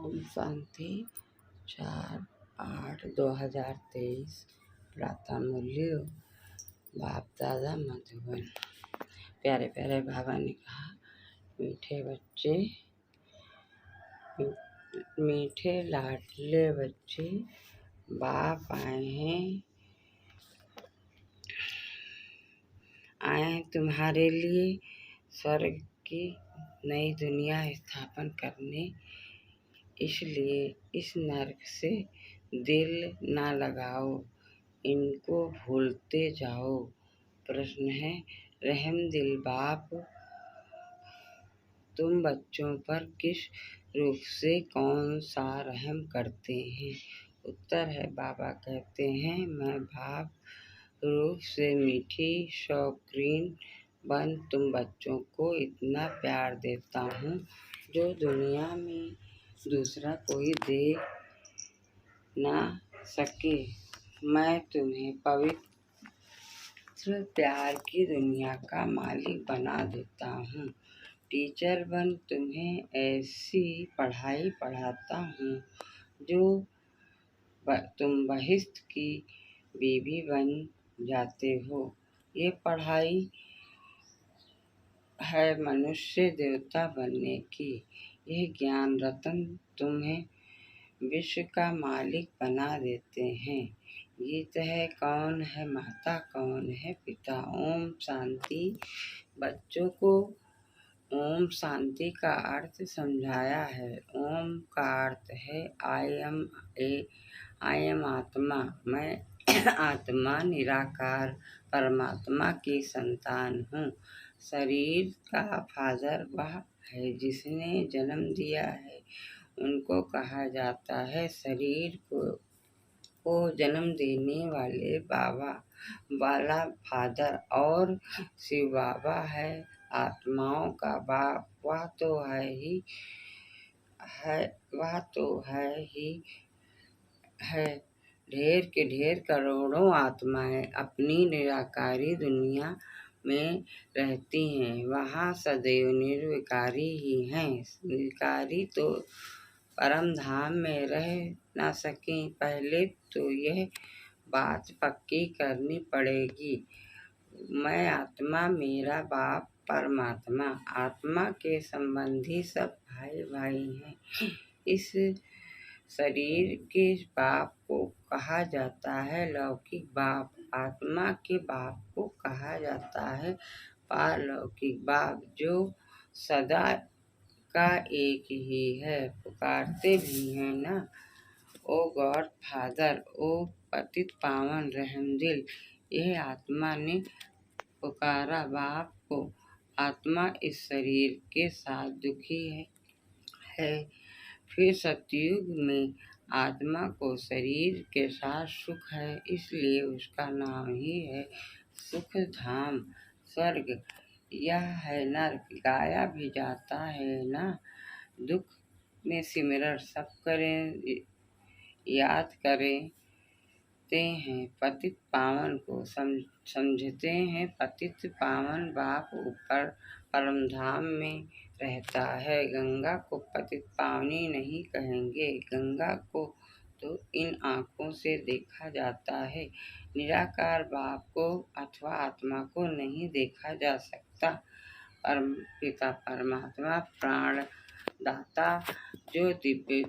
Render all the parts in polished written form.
ओम शांति 4/8/2023 प्रातः मूल्य बाप दादा मधुबन। प्यारे प्यारे बाबा ने कहा, मीठे बच्चे, मीठे लाडले बच्चे, बाप आए तुम्हारे लिए स्वर्ग की नई दुनिया स्थापन करने। इसलिए इस नरक से दिल ना लगाओ, इनको भूलते जाओ। प्रश्न है, रहम दिल बाप तुम बच्चों पर किस रूप से कौन सा रहम करते हैं? उत्तर है, बाबा कहते हैं, मैं बाप रूप से मीठी शौकीन बन तुम बच्चों को इतना प्यार देता हूँ जो दुनिया में दूसरा कोई दे ना सके। मैं तुम्हें पवित्र प्यार की दुनिया का मालिक बना देता हूँ। टीचर बन तुम्हें ऐसी पढ़ाई पढ़ाता हूँ जो तुम बहिश्त की बीवी बन जाते हो। ये पढ़ाई है मनुष्य देवता बनने की। यह ज्ञान रतन तुम्हें विश्व का मालिक बना देते हैं। गीत है, कौन है माता कौन है पिता। ओम शांति। बच्चों को ओम शांति का अर्थ समझाया है। ओम का अर्थ है आई एम आत्मा। मैं आत्मा निराकार परमात्मा की संतान हूँ। शरीर का फादर वह है जिसने जन्म दिया है, उनको कहा जाता है शरीर को जन्म देने वाले बाबा वाला फादर। और शिव बाबा है आत्माओं का बाप। वह तो है ढेर के ढेर करोड़ों आत्माएं अपनी निराकारी दुनिया में रहती हैं। वहाँ सदैव निर्विकारी ही हैं। विकारी तो परम धाम में रह ना सकें। पहले तो यह बात पक्की करनी पड़ेगी। मैं आत्मा, मेरा बाप परमात्मा। आत्मा के संबंधी सब भाई भाई हैं। इस शरीर के बाप को कहा जाता है लौकिक बाप। आत्मा के बाप को कहा जाता है पारलौकिक बाप, जो सदा का एक ही है। पुकारते भी हैं ना, ओ गॉड फादर, ओ पतित पावन रहमदिल। यह आत्मा ने पुकारा बाप को। आत्मा इस शरीर के साथ दुखी है। फिर सतयुग में आत्मा को शरीर के साथ सुख है, इसलिए उसका नाम ही है सुख धाम स्वर्ग। यह है नरक। गाया भी जाता है ना, दुख में सिमरण सब करें, याद करते हैं पतित पावन को। समझते हैं पतित पावन बाप ऊपर परमधाम में रहता है। गंगा को पतित पावनी नहीं कहेंगे। गंगा को तो इन आँखों से देखा जाता है। निराकार बाप को अथवा आत्मा को नहीं देखा जा सकता। परम पिता परमात्मा प्राण दाता जो दिव्य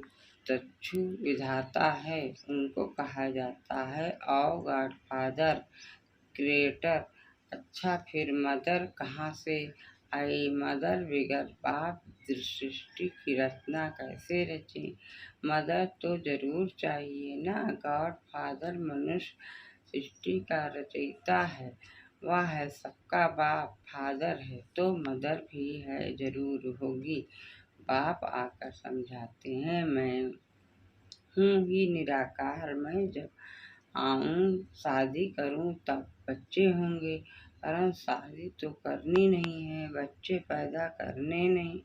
चक्षु विधाता है, उनको कहा जाता है ओ गॉड फादर क्रिएटर। अच्छा, फिर मदर कहाँ से आई? मदर बिगर बाप सृष्टि की रचना कैसे रची? मदर तो जरूर चाहिए ना। गॉड फादर मनुष्य सृष्टि का रचयिता है, वह है सबका बाप। फादर है तो मदर भी है, जरूर होगी। बाप आकर समझाते हैं, मैं हूँ ही निराकार। मैं जब आऊँ शादी करूँ तब बच्चे होंगे, परंतु शादी तो करनी नहीं है, बच्चे पैदा करने नहीं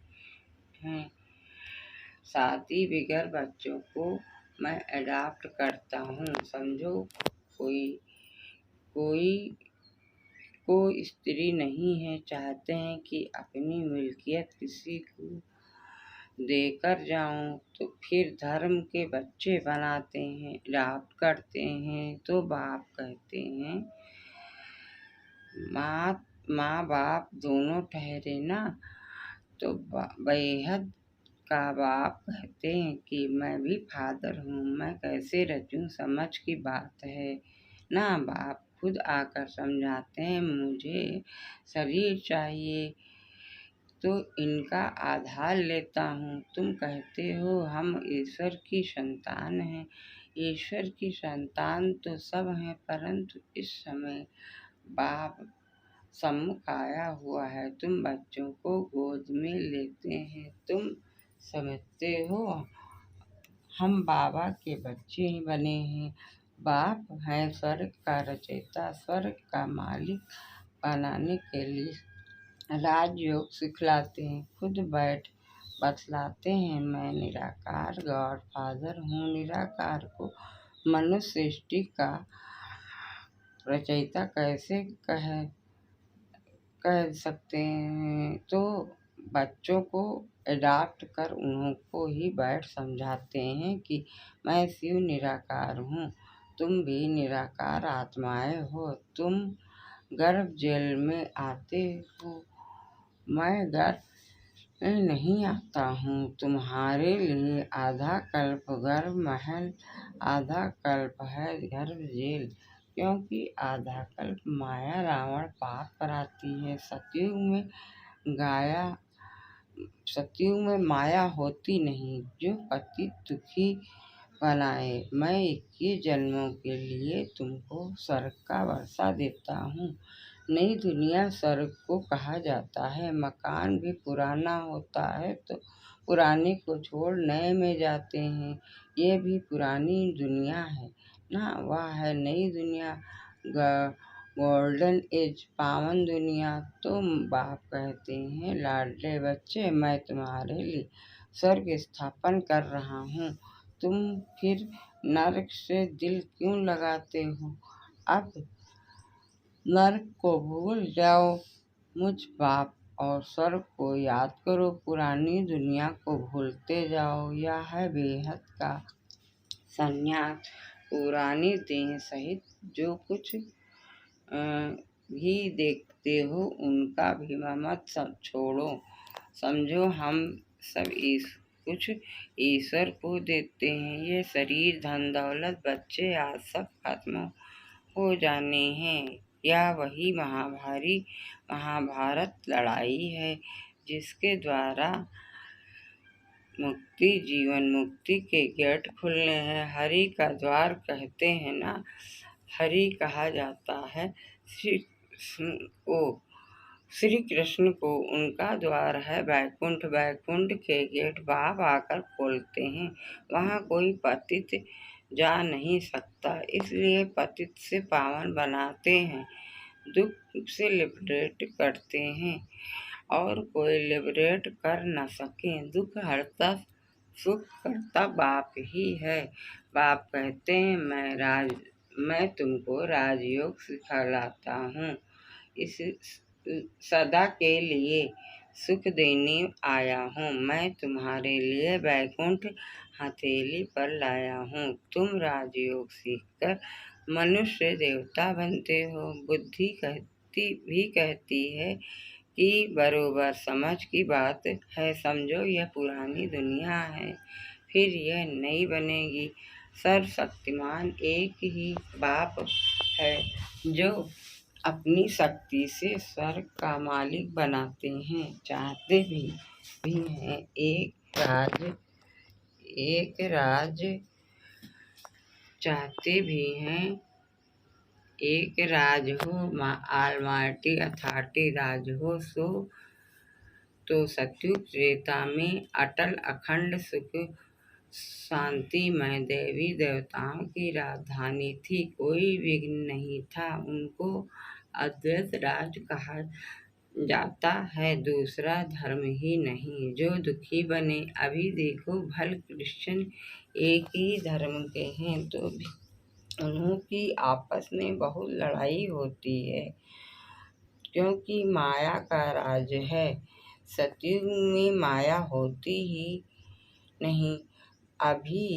हैं। शादी बिगर बच्चों को मैं अडॉप्ट करता हूँ। समझो, कोई को स्त्री नहीं है, चाहते हैं कि अपनी मिल्कियत किसी को देकर जाऊं तो फिर धर्म के बच्चे बनाते हैं, अडॉप्ट करते हैं तो बाप कहते हैं। माँ बाप दोनों ठहरे ना, तो बेहद का बाप कहते हैं कि मैं भी फादर हूँ, मैं कैसे रचूं, समझ की बात है ना। बाप खुद आकर समझाते हैं, मुझे शरीर चाहिए तो इनका आधार लेता हूँ। तुम कहते हो हम ईश्वर की संतान हैं। ईश्वर की संतान तो सब हैं, परंतु इस समय बाप सम्मुख आया हुआ है। तुम बच्चों को गोद में लेते हैं, तुम समझते हो हम बाबा के बच्चे ही बने हैं। बाप है स्वर्ग का रचयिता, स्वर्ग का मालिक बनाने के लिए राजयोग सिखलाते हैं, खुद बैठ बतलाते हैं। मैं निराकार गॉड फादर हूँ। निराकार को मनुष्य सृष्टि का रचयिता कैसे कह सकते हैं? तो बच्चों को अडॉप्ट कर उन्हों को ही बैठ समझाते हैं कि मैं शिव निराकार हूँ, तुम भी निराकार आत्माएं हो। तुम गर्भ जेल में आते हो, मैं गर्भ नहीं आता हूँ। तुम्हारे लिए आधा कल्प गर्भ महल, आधा कल्प है गर्भ जेल, क्योंकि आधा कल्प माया रावण पाप कराती है। सतयुग में माया होती नहीं, जो पति दुखी बनाए। मैं 21 जन्मों के लिए तुमको स्वर्ग का वर्षा देता हूँ। नई दुनिया स्वर्ग को कहा जाता है। मकान भी पुराना होता है तो पुराने को छोड़ नए में जाते हैं। ये भी पुरानी दुनिया है ना, वह है नई दुनिया, गोल्डन एज, पावन दुनिया। तो बाप कहते हैं, लाडले बच्चे मैं तुम्हारे लिए स्वर्ग स्थापन कर रहा हूँ, तुम फिर नरक से दिल क्यों लगाते हो? अब नरक को भूल जाओ, मुझ बाप और स्वर्ग को याद करो, पुरानी दुनिया को भूलते जाओ। यह है बेहद का संन्यास। पुरानी देह सहित जो कुछ भी देखते हो उनका भी मत सब छोड़ो। समझो हम सब कुछ ईश्वर को देते हैं। ये शरीर, धन दौलत, बच्चे आज सब खत्म हो जाने हैं। यह वही महाभारत लड़ाई है जिसके द्वारा जीवन मुक्ति के गेट खुलने हैं। हरि का द्वार कहते हैं ना, हरि कहा जाता है श्री कृष्ण को, उनका द्वार है वैकुंठ। वैकुंठ के गेट बाप आकर खोलते हैं, वहाँ कोई पतित जा नहीं सकता, इसलिए पतित से पावन बनाते हैं, दुख से लिबरेट करते हैं और कोई लिबरेट कर न सके। दुख हरता सुख करता बाप ही है। बाप कहते हैं, मैं तुमको राजयोग सिखलाता हूँ, इस सदा के लिए सुख देने आया हूँ। मैं तुम्हारे लिए वैकुंठ हथेली पर लाया हूँ। तुम राजयोग सीखकर मनुष्य देवता बनते हो। बुद्धि कहती है कि बरोबर समझ की बात है। समझो यह पुरानी दुनिया है, फिर यह नई बनेगी। सर्वशक्तिमान एक ही बाप है जो अपनी शक्ति से स्वर्ग का मालिक बनाते हैं, चाहते भी हैं एक राज चाहते भी हैं एक राज हो, ऑलमाइटी अथॉरिटी राज हो। तो सतयुग त्रेता में अटल अखंड सुख शांति में देवी देवताओं की राजधानी थी, कोई विघ्न नहीं था। उनको अद्वैत राज कहा जाता है, दूसरा धर्म ही नहीं जो दुखी बने। अभी देखो भल क्रिश्चियन एक ही धर्म के हैं तो भी उन्हों की आपस में बहुत लड़ाई होती है, क्योंकि माया का राज है। सतयुग में माया होती ही नहीं। अभी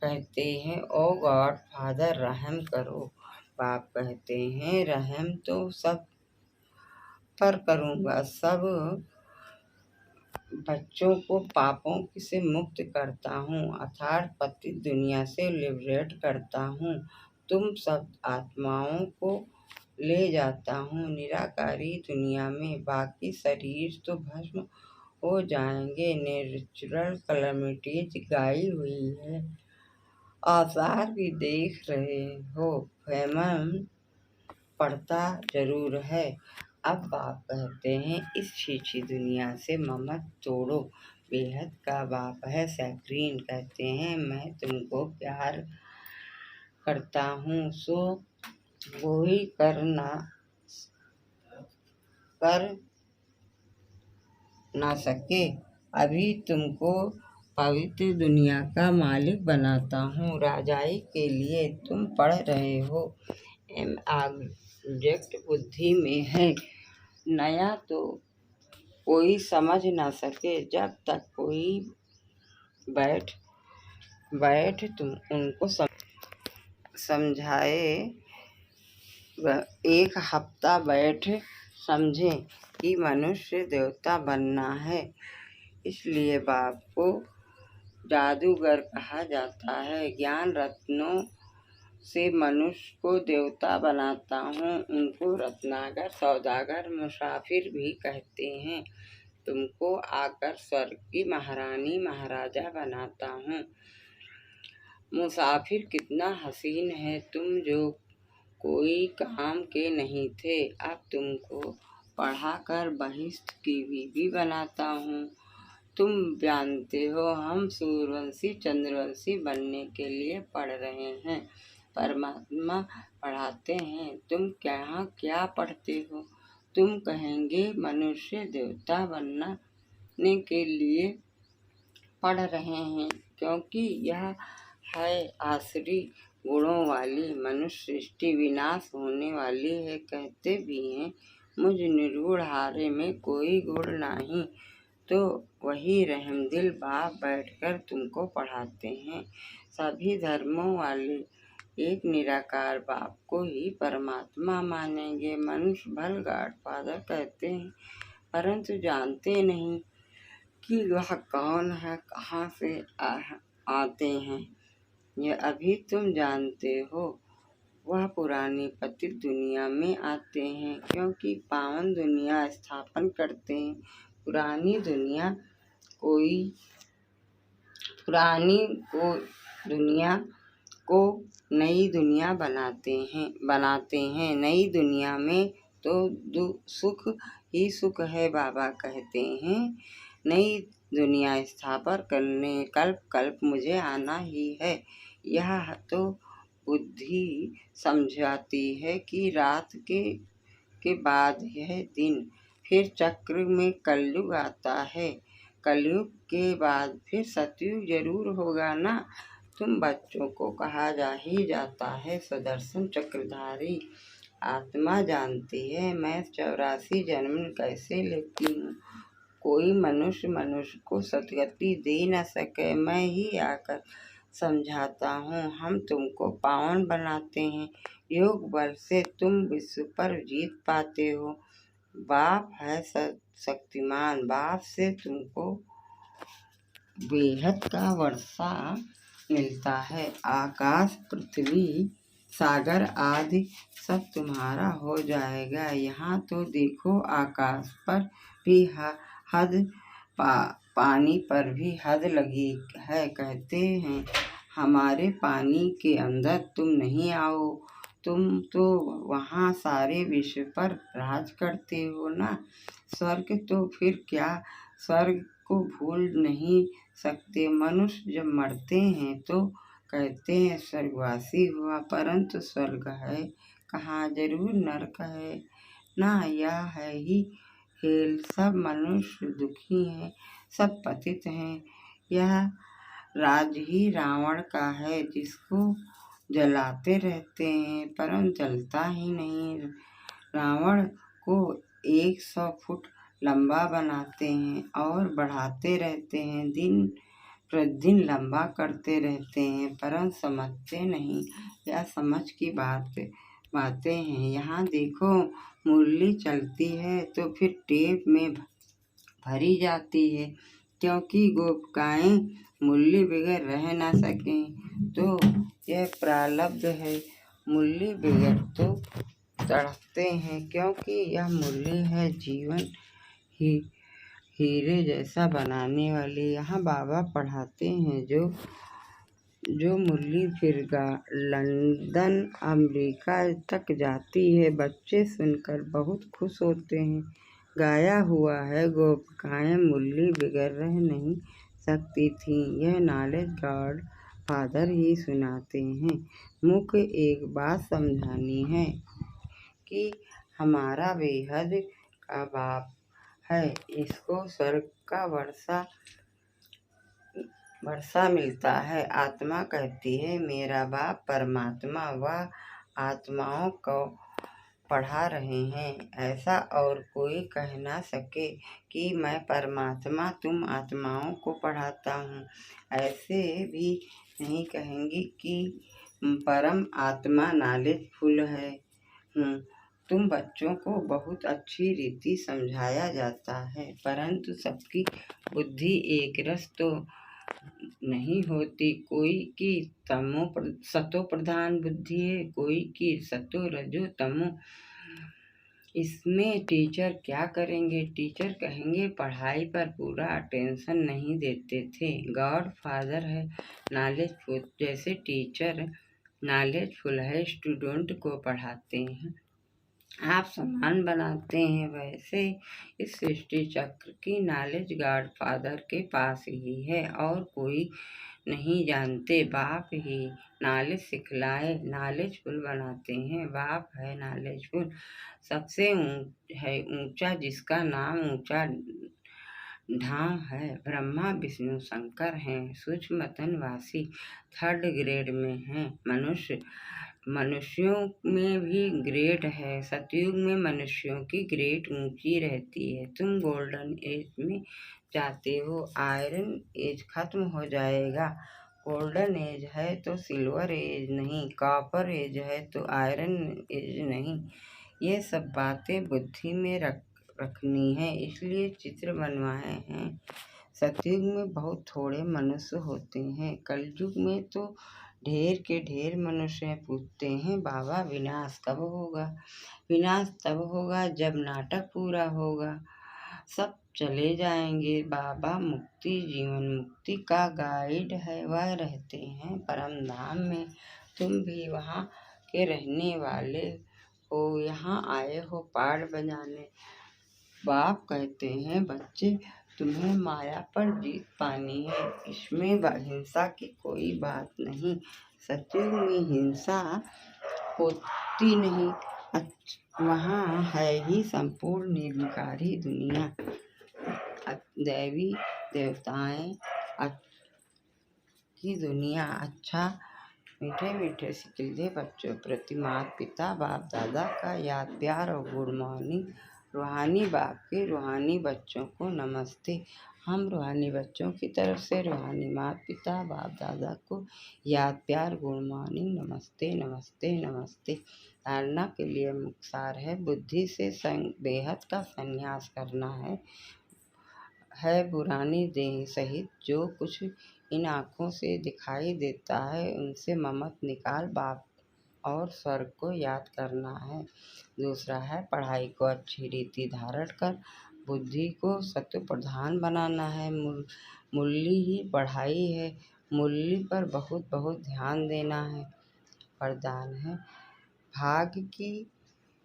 कहते हैं ओ गॉड फादर रहम करो, बाप कहते हैं रहम तो सब पर करूँगा, सब बच्चों को पापों से मुक्त करता हूँ, अर्थात पतित दुनिया से लिबरेट करता हूँ, तुम सब आत्माओं को ले जाता हूँ निराकारी दुनिया में। बाकी शरीर तो भस्म हो जाएंगे, नेचुरल कलमिटीज गाई हुई है, आसार भी देख रहे हो, फेमन पड़ता जरूर है। अब बाप कहते हैं इस छीछी दुनिया से ममत तोड़ो, बेहद का बाप है सैक्रीन। कहते हैं मैं तुमको प्यार करता हूँ, सो कोई कर ना सके। अभी तुमको पवित्र दुनिया का मालिक बनाता हूँ, राजाई के लिए तुम पढ़ रहे हो, ऑब्जेक्ट बुद्धि में है, नया तो कोई समझ ना सके। जब तक कोई बैठ तुम उनको समझाए, एक हफ्ता बैठ समझे कि मनुष्य देवता बनना है। इसलिए बाप को जादूगर कहा जाता है। ज्ञान रत्नों से मनुष्य को देवता बनाता हूँ, उनको रत्नागर सौदागर मुसाफिर भी कहते हैं। तुमको आकर स्वर्ग की महारानी महाराजा बनाता हूँ। मुसाफिर कितना हसीन है तुम, जो कोई काम के नहीं थे, अब तुमको पढ़ाकर बहिष्ठ की बीवी बनाता हूँ। तुम जानते हो हम सूर्यवंशी चंद्रवंशी बनने के लिए पढ़ रहे हैं, परमात्मा पढ़ाते हैं। तुम क्या पढ़ते हो? तुम कहेंगे मनुष्य देवता बनने के लिए पढ़ रहे हैं, क्योंकि यह है आसुरी गुणों वाली मनुष्य सृष्टि, विनाश होने वाली है। कहते भी हैं मुझ निर्गुण हारे में कोई गुण नहीं, तो वही रहमदिल बाप बैठकर तुमको पढ़ाते हैं। सभी धर्मों वाले एक निराकार बाप को ही परमात्मा मानेंगे। मनुष्य भल गॉड फादर कहते हैं, परंतु जानते नहीं कि वह कौन है, कहाँ से आते हैं। ये अभी तुम जानते हो, वह पुरानी पतित दुनिया में आते हैं, क्योंकि पावन दुनिया स्थापन करते हैं। पुरानी दुनिया को नई दुनिया बनाते हैं। नई दुनिया में तो सुख ही सुख है। बाबा कहते हैं नई दुनिया स्थापन करने कल्प कल्प मुझे आना ही है। यह तो बुद्धि समझाती है कि रात के बाद यह दिन, फिर चक्र में कलयुग आता है, कलयुग के बाद फिर सतयुग जरूर होगा ना। तुम बच्चों को कहा ही जाता है सुदर्शन चक्रधारी। आत्मा जानती है मैं 84 जन्म कैसे लेती हूँ। कोई मनुष्य को सदगति दे न सके, मैं ही आकर समझाता हूँ। हम तुमको पावन बनाते हैं, योग बल से तुम विश्व पर जीत पाते हो। बाप है शक्तिमान, बाप से तुमको बेहद का वर्षा मिलता है। आकाश पृथ्वी सागर आदि सब तुम्हारा हो जाएगा। यहाँ तो देखो आकाश पर भी हद, पानी पर भी हद लगी है। कहते हैं हमारे पानी के अंदर तुम नहीं आओ, तुम तो वहाँ सारे विश्व पर राज करते हो ना। स्वर्ग तो फिर क्या, स्वर्ग को भूल नहीं सकते। मनुष्य जब मरते हैं तो कहते हैं स्वर्गवासी हुआ, परंतु स्वर्ग है कहाँ, जरूर नरक है ना। यह है ही खेल, सब मनुष्य दुखी हैं, सब पतित हैं। यह राज ही रावण का है, जिसको जलाते रहते हैं परंतु जलता ही नहीं। रावण को 100 फुट लंबा बनाते हैं और बढ़ाते रहते हैं, दिन प्रतिदिन लंबा करते रहते हैं, परंतु समझते नहीं। यह समझ की बातें हैं। यहाँ देखो, मुरली चलती है तो फिर टेप में भरी जाती है, क्योंकि गोपिकाएँ मुरली बगैर रह ना सकें। तो यह प्रारब्ध है। मुरली बगैर तो तड़पते हैं, क्योंकि यह मुरली है जीवन ही हीरे जैसा बनाने वाली। यहाँ बाबा पढ़ाते हैं जो मुरली फिर लंदन अमेरिका तक जाती है। बच्चे सुनकर बहुत खुश होते हैं। गाया हुआ है, गोपिकाएँ मुरली बगैर रह नहीं सकती थीं। यह नॉलेज गॉड फादर ही सुनाते हैं। मुख्य एक बात समझानी है कि हमारा बेहद का बाप है, इसको स्वर्ग का वर्षा मिलता है। आत्मा कहती है मेरा बाप परमात्मा, वह आत्माओं को पढ़ा रहे हैं। ऐसा और कोई कह ना सके कि मैं परमात्मा तुम आत्माओं को पढ़ाता हूँ। ऐसे भी नहीं कहेंगी कि परम आत्मा नॉलेजफुल है। तुम बच्चों को बहुत अच्छी रीति समझाया जाता है, परंतु सबकी बुद्धि एक रस तो नहीं होती। कोई की सतो प्रधान बुद्धि है, कोई की सतो रजो तमो। इसमें टीचर क्या करेंगे? टीचर कहेंगे पढ़ाई पर पूरा अटेंशन नहीं देते थे। गॉड फादर है नॉलेजफुल, जैसे टीचर नॉलेजफुल है, स्टूडेंट को पढ़ाते हैं, आप समान बनाते हैं, वैसे इस सृष्टि चक्र की नॉलेज गॉड फादर के पास ही है और कोई नहीं जानते। बाप ही नॉलेज सिखलाए, नॉलेजफुल बनाते हैं। बाप है नॉलेजफुल, सबसे ऊंचा जिसका नाम ऊंचा ढां है। ब्रह्मा विष्णु शंकर हैं, सूक्ष्मतन वासी थर्ड ग्रेड में हैं। मनुष्यों में भी ग्रेड है। सतयुग में मनुष्यों की ग्रेड ऊंची रहती है। तुम गोल्डन एज में जाते हो, आयरन एज खत्म हो जाएगा। गोल्डन एज है तो सिल्वर एज नहीं, कॉपर एज है तो आयरन एज नहीं। ये सब बातें बुद्धि में रखनी है, इसलिए चित्र बनवाए हैं। सतयुग में बहुत थोड़े मनुष्य होते हैं, कलयुग में तो ढेर के ढेर मनुष्य पूछते हैं बाबा विनाश कब होगा? विनाश तब होगा जब नाटक पूरा होगा, सब चले जाएंगे। बाबा मुक्ति जीवन मुक्ति का गाइड है, वह रहते हैं परम धाम में। तुम भी वहाँ के रहने वाले हो, यहाँ आए हो पाठ बजाने। बाप कहते हैं बच्चे तुम्हें माया पर जीत पानी है, इसमें हिंसा की कोई बात नहीं। सतयुग में हिंसा होती नहीं, वहाँ है ही संपूर्ण निर्विकारी दुनिया। देवी देवताएं की दुनिया। अच्छा, मीठे मीठे सिकिल्दे बच्चों प्रति माता पिता बाप दादा का याद प्यार और गुड मॉर्निंग। रूहानी बाप के रूहानी बच्चों को नमस्ते। हम रूहानी बच्चों की तरफ से रूहानी माता पिता बाप दादा को याद प्यार गुड मॉर्निंग, नमस्ते नमस्ते नमस्ते। धारणा के लिए मुख्य सार है, बुद्धि से बेहद का संन्यास करना है पुरानी देह सहित जो कुछ इन आँखों से दिखाई देता है उनसे ममत निकाल बाप और स्वर्ग को याद करना है। दूसरा है पढ़ाई को अच्छी रीति धारण कर बुद्धि को सत्व प्रधान बनाना है। मुरली ही पढ़ाई है, मुरली पर बहुत बहुत ध्यान देना है। वरदान है भाग्य की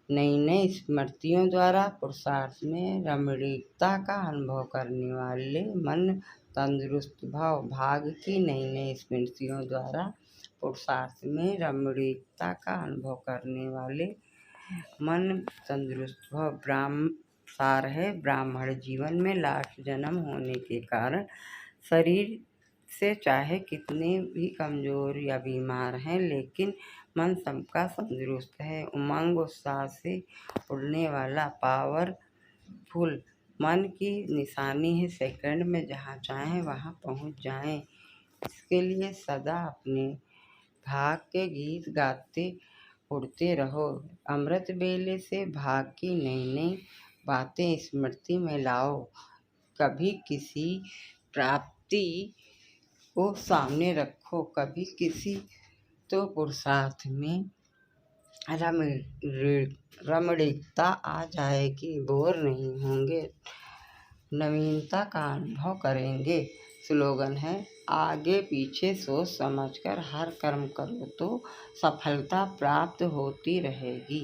नई नई स्मृतियों द्वारा पुरुषार्थ में रमणीयता का अनुभव करने वाले मन तंदुरुस्त भाव। भाग्य की नई नई स्मृतियों द्वारा पुरुषार्थ में रमणीयता का अनुभव करने वाले मन तंदुरुस्त भाव। सार है ब्राह्मण जीवन में लास्ट जन्म होने के कारण शरीर से चाहे कितने भी कमजोर या बीमार हैं, लेकिन मन सबका तंदुरुस्त है। उमंग उत्साह से उड़ने वाला पावरफुल मन की निशानी है, सेकंड में जहाँ चाहें वहाँ पहुँच जाएं। इसके लिए सदा अपने भाग के गीत गाते उड़ते रहो। अमृत बेले से भाग की नई नई बातें स्मृति में लाओ। कभी किसी प्राप्ति को सामने रखो, कभी किसी, तो पुरुषार्थ में रमणीकता आ जाएगी, बोर नहीं होंगे, नवीनता का अनुभव करेंगे। स्लोगन है, आगे पीछे सोच समझकर हर कर्म करो तो सफलता प्राप्त होती रहेगी।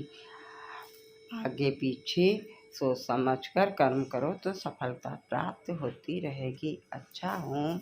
आगे पीछे सोच समझकर कर्म करो तो सफलता प्राप्त होती रहेगी। अच्छा हूँ।